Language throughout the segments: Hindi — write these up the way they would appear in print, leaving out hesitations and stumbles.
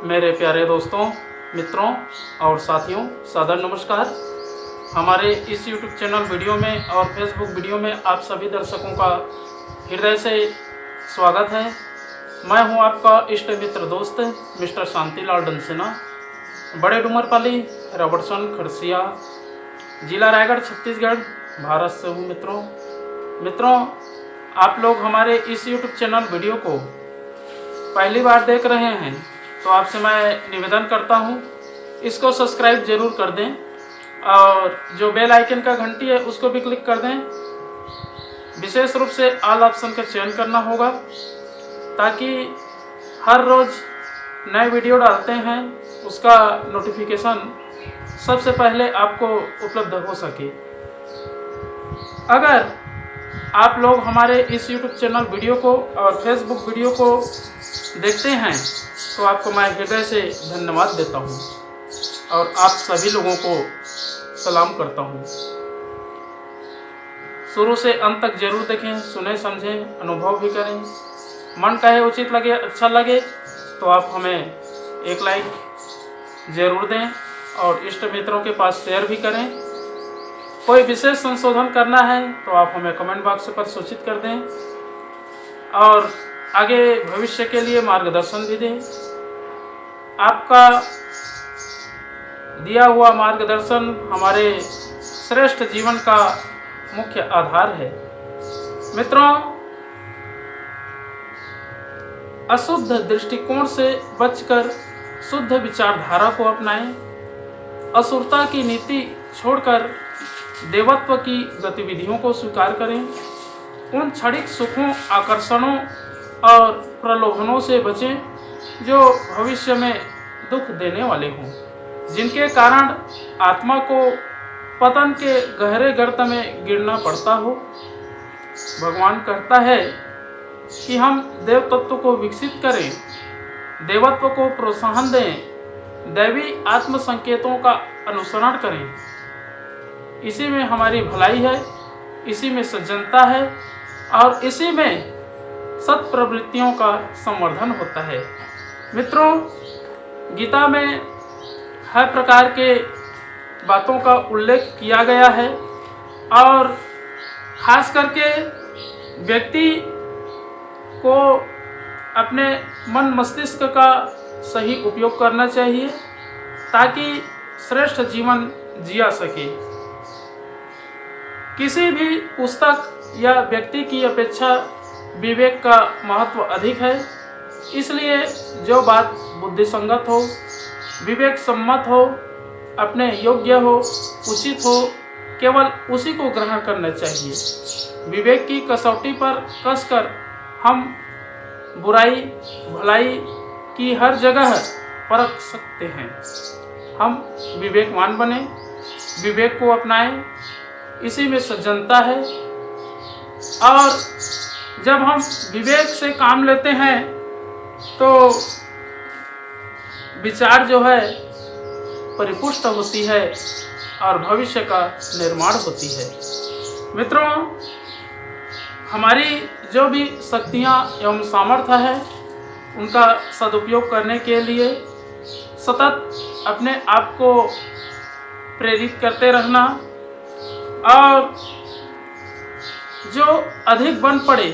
मेरे प्यारे दोस्तों, मित्रों और साथियों, सादर नमस्कार। हमारे इस YouTube चैनल वीडियो में और फेसबुक वीडियो में आप सभी दर्शकों का हृदय से स्वागत है। मैं हूं आपका इष्ट मित्र दोस्त मिस्टर शांतिलाल डंसेना, बड़े डूमरपाली, रबड़सन, खड़सिया, जिला रायगढ़, छत्तीसगढ़, भारत से हूं। मित्रों, आप लोग हमारे इस YouTube चैनल वीडियो को पहली बार देख रहे हैं तो आपसे मैं निवेदन करता हूं, इसको सब्सक्राइब जरूर कर दें और जो बेल आइकन का घंटी है उसको भी क्लिक कर दें। विशेष रूप से ऑल ऑप्शन का चयन करना होगा ताकि हर रोज़ नए वीडियो डालते हैं उसका नोटिफिकेशन सबसे पहले आपको उपलब्ध हो सके। अगर आप लोग हमारे इस YouTube चैनल वीडियो को और फेसबुक वीडियो को देखते हैं तो आपको मैं हृदय से धन्यवाद देता हूं और आप सभी लोगों को सलाम करता हूं। शुरू से अंत तक जरूर देखें, सुने, समझें, अनुभव भी करें। मन कहे उचित लगे, अच्छा लगे तो आप हमें एक लाइक जरूर दें और इष्ट मित्रों के पास शेयर भी करें। कोई विशेष संशोधन करना है तो आप हमें कमेंट बॉक्स पर सूचित कर दें और आगे भविष्य के लिए मार्गदर्शन भी दें। आपका दिया हुआ मार्गदर्शन हमारे श्रेष्ठ जीवन का मुख्य आधार है। मित्रों, अशुद्ध दृष्टिकोण से बचकर शुद्ध विचारधारा को अपनाएं। असुरता की नीति छोड़कर देवत्व की गतिविधियों को स्वीकार करें। उन क्षणिक सुखों, आकर्षणों और प्रलोभनों से बचें जो भविष्य में दुख देने वाले हों, जिनके कारण आत्मा को पतन के गहरे गर्त में गिरना पड़ता हो। भगवान कहता है कि हम देव तत्व को विकसित करें, देवत्व को प्रोत्साहन दें, दैवी आत्म संकेतों का अनुसरण करें। इसी में हमारी भलाई है, इसी में सज्जनता है और इसी में सत प्रवृत्तियों का संवर्धन होता है। मित्रों, गीता में हर प्रकार के बातों का उल्लेख किया गया है और खास करके व्यक्ति को अपने मन मस्तिष्क का सही उपयोग करना चाहिए ताकि श्रेष्ठ जीवन जिया सके। किसी भी पुस्तक या व्यक्ति की अपेक्षा विवेक का महत्व अधिक है, इसलिए जो बात बुद्धिसंगत हो, विवेक सम्मत हो, अपने योग्य हो, उचित हो, केवल उसी को ग्रहण करना चाहिए। विवेक की कसौटी पर कसकर हम बुराई भलाई की हर जगह परख सकते हैं। हम विवेकवान बने, विवेक को अपनाएं, इसी में सज्जनता है। और जब हम विवेक से काम लेते हैं तो विचार जो है परिपुष्ट होती है और भविष्य का निर्माण होती है। मित्रों, हमारी जो भी शक्तियाँ एवं सामर्थ्य है उनका सदुपयोग करने के लिए सतत अपने आप को प्रेरित करते रहना और जो अधिक बन पड़े,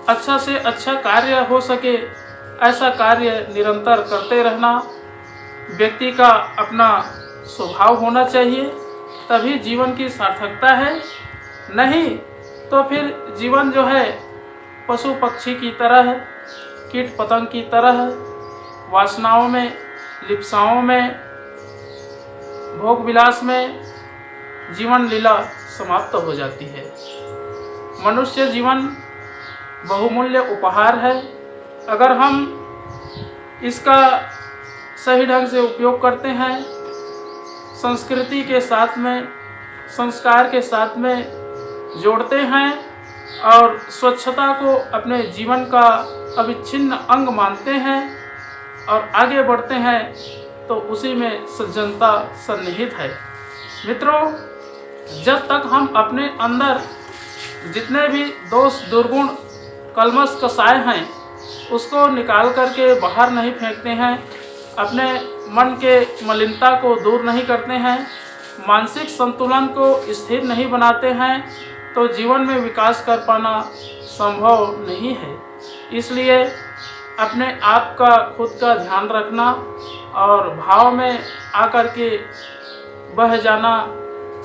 अच्छा से अच्छा कार्य हो सके ऐसा कार्य निरंतर करते रहना व्यक्ति का अपना स्वभाव होना चाहिए। तभी जीवन की सार्थकता है, नहीं तो फिर जीवन जो है पशु पक्षी की तरह है, कीट पतंग की तरह है, वासनाओं में, लिप्साओं में, भोग विलास में जीवन लीला समाप्त हो जाती है। मनुष्य जीवन बहुमूल्य उपहार है। अगर हम इसका सही ढंग से उपयोग करते हैं, संस्कृति के साथ में, संस्कार के साथ में जोड़ते हैं और स्वच्छता को अपने जीवन का अविच्छिन्न अंग मानते हैं और आगे बढ़ते हैं तो उसी में सज्जनता सन्निहित है। मित्रों, जब तक हम अपने अंदर जितने भी दोष, दुर्गुण, कलमश, कसाय हैं उसको निकाल करके बाहर नहीं फेंकते हैं, अपने मन के मलिनता को दूर नहीं करते हैं, मानसिक संतुलन को स्थिर नहीं बनाते हैं, तो जीवन में विकास कर पाना संभव नहीं है। इसलिए अपने आप का खुद का ध्यान रखना और भाव में आकर के बह जाना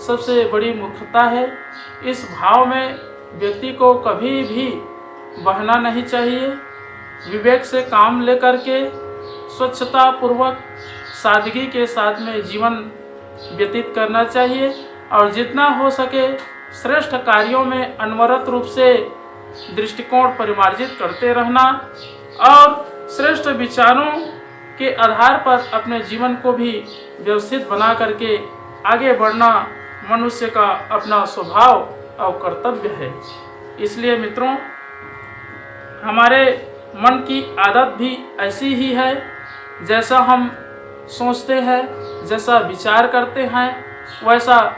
सबसे बड़ी मूर्खता है। इस भाव में व्यक्ति को कभी भी बहना नहीं चाहिए। विवेक से काम लेकर के स्वच्छता पूर्वक सादगी के साथ में जीवन व्यतीत करना चाहिए और जितना हो सके श्रेष्ठ कार्यों में अनवरत रूप से दृष्टिकोण परिमार्जित करते रहना और श्रेष्ठ विचारों के आधार पर अपने जीवन को भी व्यवस्थित बना करके आगे बढ़ना मनुष्य का अपना स्वभाव और कर्तव्य है। इसलिए मित्रों, हमारे मन की आदत भी ऐसी ही है, जैसा हम सोचते हैं, जैसा विचार करते हैं, वैसा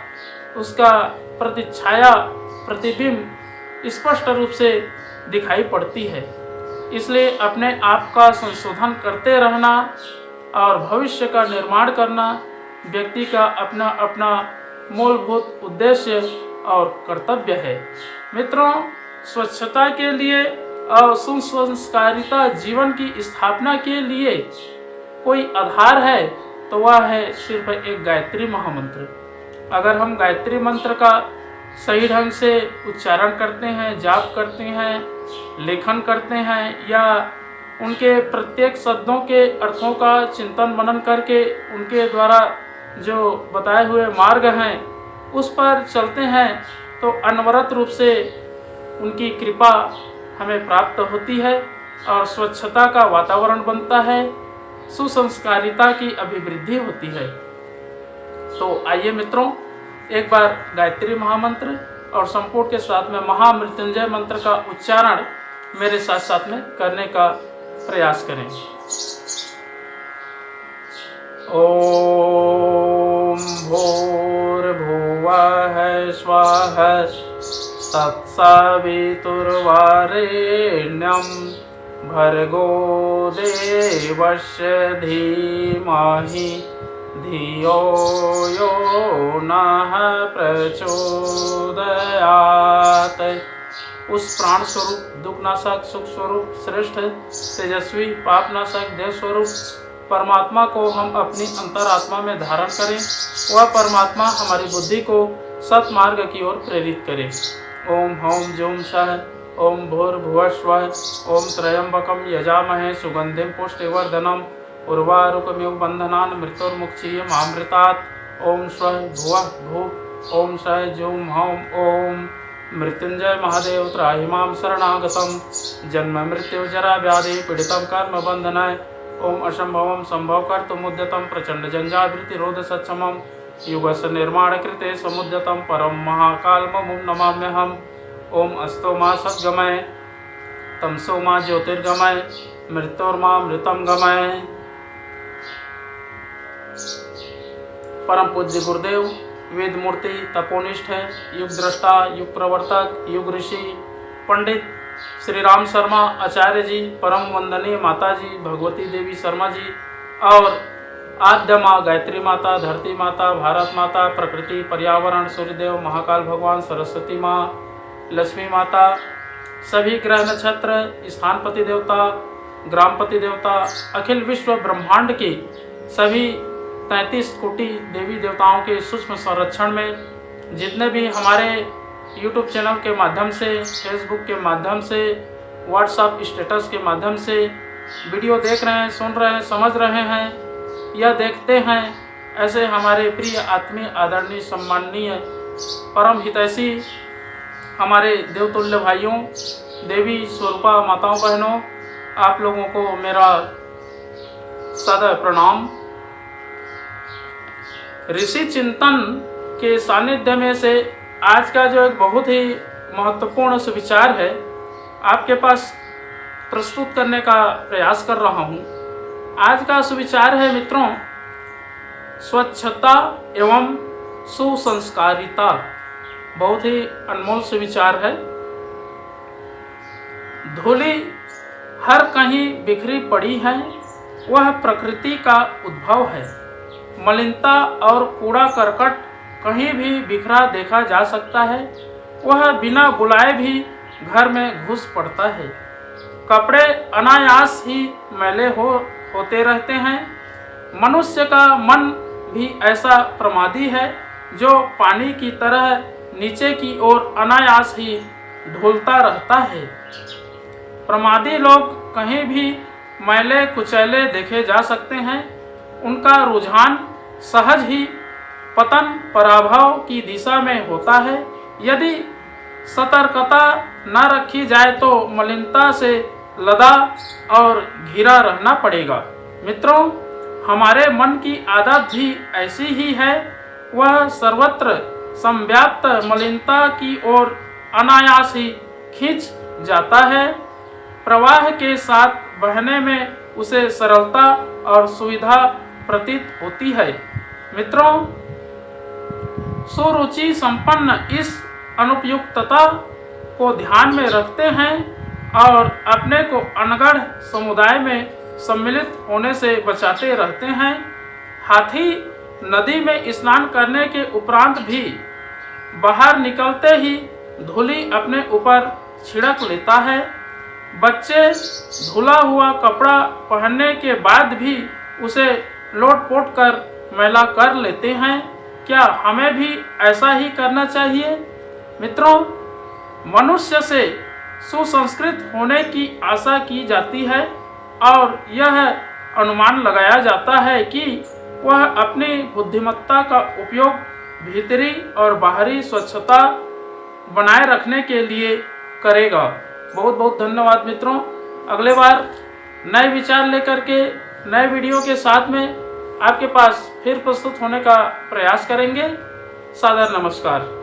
उसका प्रतिछाया प्रतिबिंब स्पष्ट रूप से दिखाई पड़ती है। इसलिए अपने आप का संशोधन करते रहना और भविष्य का निर्माण करना व्यक्ति का अपना अपना मूलभूत उद्देश्य और कर्तव्य है। मित्रों, स्वच्छता के लिए और सुसंस्कारिता जीवन की स्थापना के लिए कोई आधार है तो वह है सिर्फ एक गायत्री महामंत्र। अगर हम गायत्री मंत्र का सही ढंग से उच्चारण करते हैं, जाप करते हैं, लेखन करते हैं या उनके प्रत्येक शब्दों के अर्थों का चिंतन मनन करके उनके द्वारा जो बताए हुए मार्ग हैं उस पर चलते हैं, तो अनवरत रूप से उनकी कृपा हमें प्राप्त होती है और स्वच्छता का वातावरण बनता है, सुसंस्कारिता की अभिवृद्धि होती है। तो आइए मित्रों, एक बार गायत्री महामंत्र और संपूर्ण के साथ में महामृत्युंजय मंत्र का उच्चारण मेरे साथ साथ में करने का प्रयास करें। ओम भूर्भुवः स्वः तत्सवितुर्वरेण्यं भर्गो देवस्य धीमहि धियो यो नः प्रचोदयात्। उस प्राण स्वरूप, दुखनाशक, सुख स्वरूप, श्रेष्ठ, तेजस्वी, पापनाशक, देव स्वरूप परमात्मा को हम अपनी अंतरात्मा में धारण करें। वह परमात्मा हमारी बुद्धि को सतमार्ग की ओर प्रेरित करे। ओम हौम जूम सह ओम भूर्भुवः स्वः ओम त्र्यंबकं यजामहे सुगंधिं पुष्टिवर्धनम् उर्वारुकमिव बंधनान् मृत्युर्मुक्षीयमामृतात्। ओम स्वः भुवः भुव ओम सह जूम हौम ओम मृत्युंजय महादेव त्राहि मां शरणागतं जन्म मृत्यु जरा व्याधि पीड़ितं कर्म बंधनाय। ओम असंभवं संभव कर्तुमुद्यतं प्रचंड जंजावृत्तिरोध सक्षमं युगस्य निर्माण कृते समुद्यतं परम महाकालममुं नमाम्यहम्। ओम अस्तो मा सद्गमय तमसो मा ज्योतिर्गमय मृत्योर्मा मृतं गमय। परम पूज्य गुरुदेव, वेद मूर्ति, तपोनिष्ठ, युग दृष्टा, युग प्रवर्तक, युग ऋषि, पंडित श्री राम शर्मा आचार्य जी, परम वंदनीय माता जी भगवती देवी शर्मा जी और आद्य माँ गायत्री माता, धरती माता, भारत माता, प्रकृति, पर्यावरण, सूर्यदेव, महाकाल भगवान, सरस्वती माँ, लक्ष्मी माता, सभी ग्रह नक्षत्र, स्थानपति देवता, ग्रामपति देवता, अखिल विश्व ब्रह्मांड की सभी 33 कोटि देवी देवताओं के सूक्ष्म संरक्षण में जितने भी हमारे YouTube चैनल के माध्यम से, फेसबुक के माध्यम से, व्हाट्सएप स्टेटस के माध्यम से वीडियो देख रहे हैं, सुन रहे हैं, समझ रहे हैं या देखते हैं, ऐसे हमारे प्रिय आत्मीय, आदरणीय, सम्माननीय, परम हितैषी हमारे देवतुल्य भाइयों, देवी स्वरूपा माताओं बहनों, आप लोगों को मेरा सदैव प्रणाम। ऋषि चिंतन के सानिध्य में से आज का जो एक बहुत ही महत्वपूर्ण सुविचार है आपके पास प्रस्तुत करने का प्रयास कर रहा हूँ। आज का सुविचार है मित्रों, स्वच्छता एवं सुसंस्कारिता। बहुत ही अनमोल सुविचार है। धूलि हर कहीं बिखरी पड़ी है, वह प्रकृति का उद्भव है। मलिनता और कूड़ा करकट कहीं भी बिखरा देखा जा सकता है, वह बिना बुलाए भी घर में घुस पड़ता है। कपड़े अनायास ही मैले होते रहते हैं। मनुष्य का मन भी ऐसा प्रमादी है जो पानी की तरह नीचे की ओर अनायास ही ढुलता रहता है। प्रमादी लोग कहीं भी मैले कुचैले देखे जा सकते हैं। उनका रुझान सहज ही पतन पराभव की दिशा में होता है। यदि सतर्कता न रखी जाए तो मलिनता से लदा और घिरा रहना पड़ेगा। मित्रों, हमारे मन की आदत भी ऐसी ही है। वह सर्वत्र संव्याप्त मलिनता की ओर अनायास ही खींच जाता है। प्रवाह के साथ बहने में उसे सरलता और सुविधा प्रतीत होती है। मित्रों, सुरुचि संपन्न इस अनुपयुक्तता को ध्यान में रखते हैं और अपने को अनगढ़ समुदाय में सम्मिलित होने से बचाते रहते हैं। हाथी नदी में स्नान करने के उपरांत भी बाहर निकलते ही धूली अपने ऊपर छिड़क लेता है। बच्चे धुला हुआ कपड़ा पहनने के बाद भी उसे लोट-पोट कर मैला कर लेते हैं। क्या हमें भी ऐसा ही करना चाहिए? मित्रों, मनुष्य से सुसंस्कृत होने की आशा की जाती है और यह अनुमान लगाया जाता है कि वह अपनी बुद्धिमत्ता का उपयोग भीतरी और बाहरी स्वच्छता बनाए रखने के लिए करेगा। बहुत बहुत धन्यवाद मित्रों। अगले बार नए विचार लेकर के नए वीडियो के साथ में आपके पास फिर प्रस्तुत होने का प्रयास करेंगे। सादर नमस्कार।